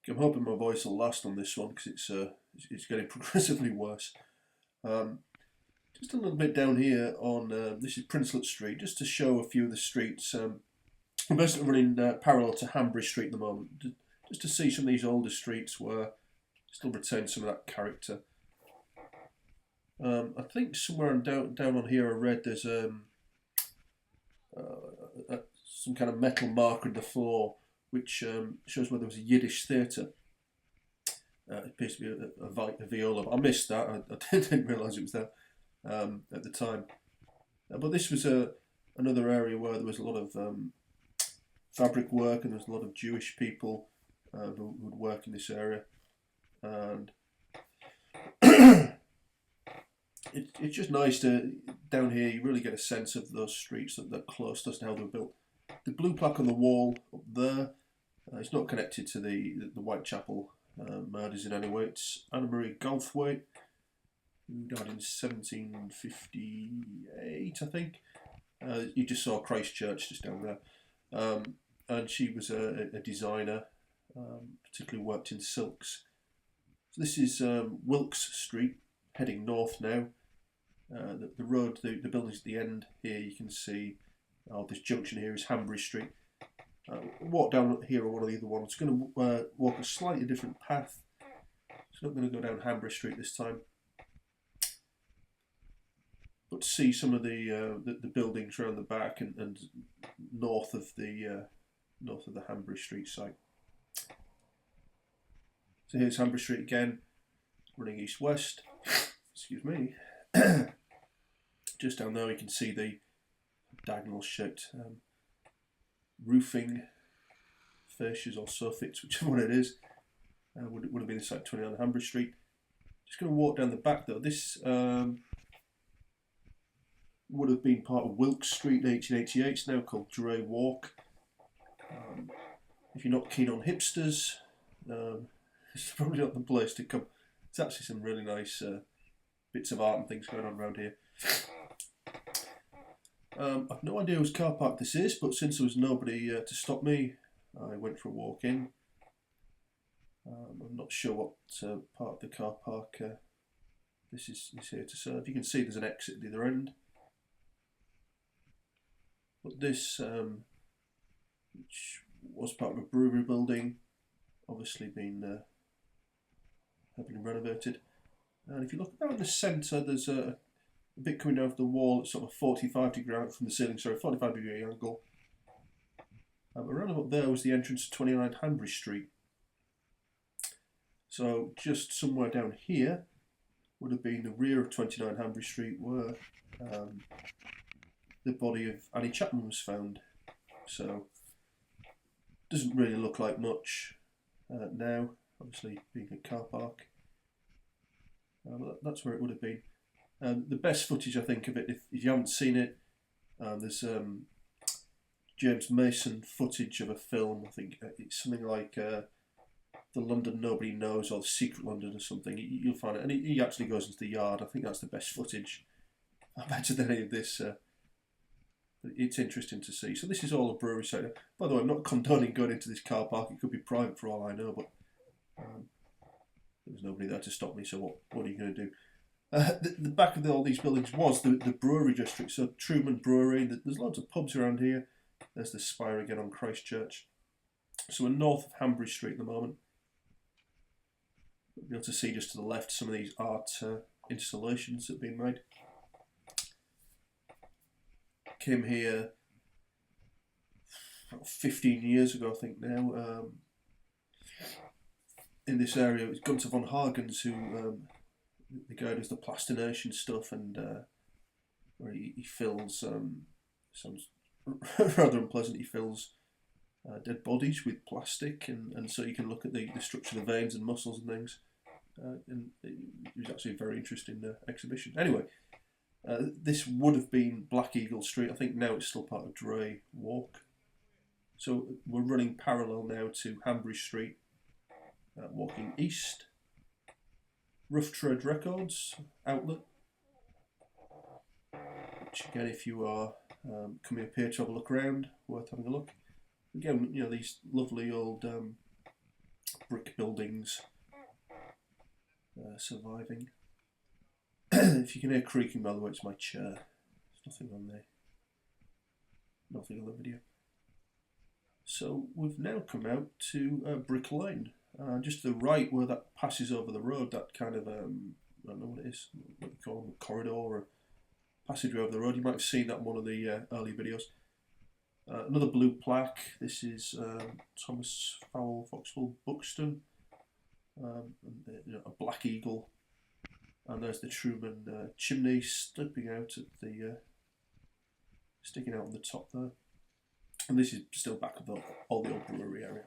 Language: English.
I'm hoping my voice will last on this one because it's getting progressively worse. Um, just a little bit down here on this is Princelet Street, just to show a few of the streets. I'm basically running parallel to Hanbury Street at the moment, just to see some of these older streets where still retain some of that character. I think somewhere down on here I read there's some kind of metal marker in the floor which shows where there was a Yiddish theatre. It appears to be a viola. I missed that. I didn't realise it was there at the time. But this was another area where there was a lot of fabric work, and there was a lot of Jewish people who would work in this area. And it's just nice to, down here, you really get a sense of those streets that close to us and how they were built. The blue plaque on the wall up there, it's not connected to the Whitechapel murders in any way. It's Anna-Marie Goldthwaite, who died in 1758, I think. You just saw Christchurch just down there. And she was a designer, particularly worked in silks. So this is Wilkes Street, heading north now. The road, the buildings at the end here, you can see, this junction here is Hanbury Street. Walk down here on one of the other ones. It's going to walk a slightly different path. It's not going to go down Hanbury Street this time, but see some of the buildings around the back and north of the Hanbury Street site. So here's Hanbury Street again, running east-west. Excuse me. Just down there, you can see the diagonal shaped roofing fascias or soffits, whichever one it is. Would have been inside 29 Hanbury Street. Just going to walk down the back though. This would have been part of Wilkes Street in 1888. It's now called Dray Walk. If you're not keen on hipsters, it's probably not the place to come. There's actually some really nice bits of art and things going on around here. I've no idea whose car park this is, but since there was nobody to stop me, I went for a walk in. I'm not sure what part of the car park this is here to serve. You can see there's an exit at the other end. But this, which was part of a brewery building, obviously been heavily renovated. And if you look down the centre, there's a bit coming down off the wall at sort of 45 degree from the ceiling, sorry, 45 degree angle. Around about there was the entrance to 29 Hanbury Street. So just somewhere down here would have been the rear of 29 Hanbury Street, where the body of Annie Chapman was found. So doesn't really look like much now, obviously being a car park. But that's where it would have been. The best footage, I think, of it, if you haven't seen it, there's James Mason footage of a film. I think it's something like The London Nobody Knows or The Secret London or something. You'll find it. And he actually goes into the yard. I think that's the best footage I've had of any of this. It's interesting to see. So this is all a brewery site. By the way, I'm not condoning going into this car park. It could be private for all I know, but there's nobody there to stop me, so what are you going to do? The back of all these buildings was the brewery district, so Truman Brewery. There's loads of pubs around here. There's the spire again on Christchurch. So we're north of Hanbury Street at the moment. You'll be able to see just to the left some of these art installations that have been made. Came here 15 years ago, I think now. In this area, it was Gunther von Hagens who, the guy who does the plastination stuff, and where he fills, sounds rather unpleasant, he fills dead bodies with plastic, and so you can look at the structure of the veins and muscles and things. And it was actually a very interesting exhibition. Anyway, this would have been Black Eagle Street. I think now it's still part of Dray Walk. So we're running parallel now to Hanbury Street, walking east. Rough Trade Records outlet, which again, if you are coming up here to have a look around, worth having a look. Again, you know, these lovely old brick buildings surviving. If you can hear creaking, by the way, it's my chair. There's nothing on there. Nothing on the video. So we've now come out to Brick Lane. Just to the right where that passes over the road, that kind of, I don't know what it is, what you call them, a corridor or a passageway over the road. You might have seen that in one of the early videos. Another blue plaque. This is Thomas Fowell Foxwell Buxton. A black eagle. And there's the Truman chimney sticking out at the sticking out on the top there. And this is still back of all the old brewery area.